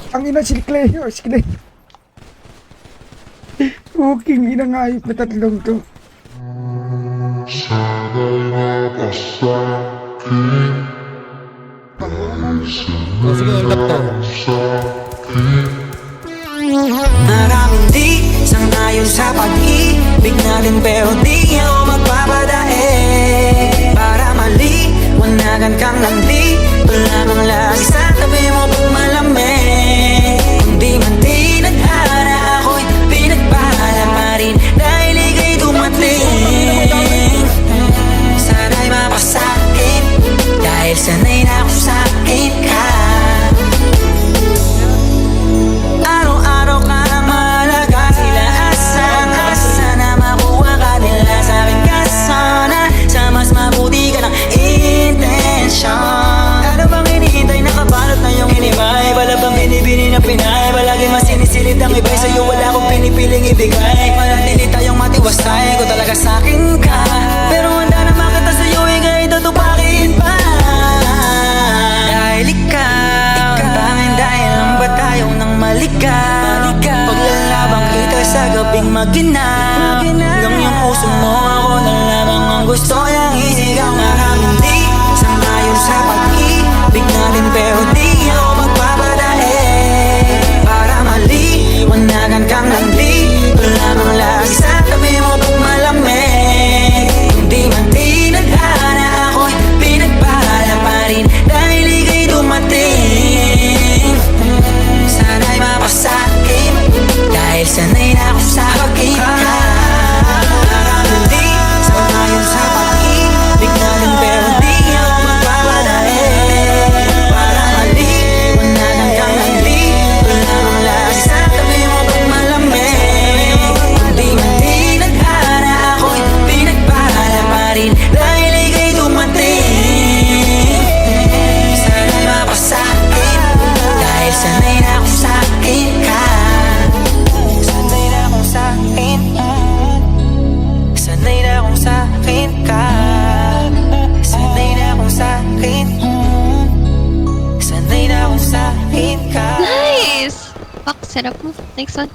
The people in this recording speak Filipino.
Ang ina, si Cleo, si Cleo. Fucking ina nga ayop na tatlong to. Sana'y mapasa'kin. O sige, hold up to. Maraming di sang-ayon sa pag-ibig natin, pero di ako magpapadae. Para maliwanagan kang nandito lamang lagi sa tabi mo pag malamig. Kung di man tinadhana, ako'y pinagpala pa rin dahil ika'y dumating. Sana'y mapasa'kin dahil sanay na ako sa'kin ka. Araw-araw ka nang mahalaga, sila asa na makuha ka nila sa'kin ka sana. Sa mas mabuti ka ng intensyon. Ano bang hinihintay, nakabalot na yung hinimay? Wala bang binibini na pinay? Palagi mas sinisilid ang iba'y sa'yo wala akong pinipiling ibigay. Manatili tayong matiwasay, ko talaga sa'kin ka. Pero handa na makita sa'yo, ika'y tutupakin pa. Dahil ikaw, ang tanging dahil lang ba tayo nang maligaw? Paglalabang kita sa gabing maginaw, hanggang yung puso mo ako na lamang ang gusto niyang isigaw. Maraming di sang-ayon sa pag-ibig natin, pero di ako magpapadae. Para maliwanagan kang nandito lamang lagi sa tabi mo pag malamig. Kung di man tinadhana, ako'y pinagpala pa rin dahil ika'y dumating. Sana'y mapasa'kin dahil sanay na ako sa pag-ika. Hindi sang-ayon sa pag-ibig natin, pero di ako magpapadae. Para maliwanagan kang nandito lamang lagi sa tabi mo pag malamig. Hindi man tinadhana, ako'y pinagpala pa rin dahil ika'y dumating. Sana'y mapasa'kin dahil sanay na ako sa'kin ka. Sanay na akong sa'kin. Sanay na akong sa'kin ka. Sanay na akong sa'kin. Sanay na akong sa'kin ka. Nice! Fuck, sarap mo. Next one.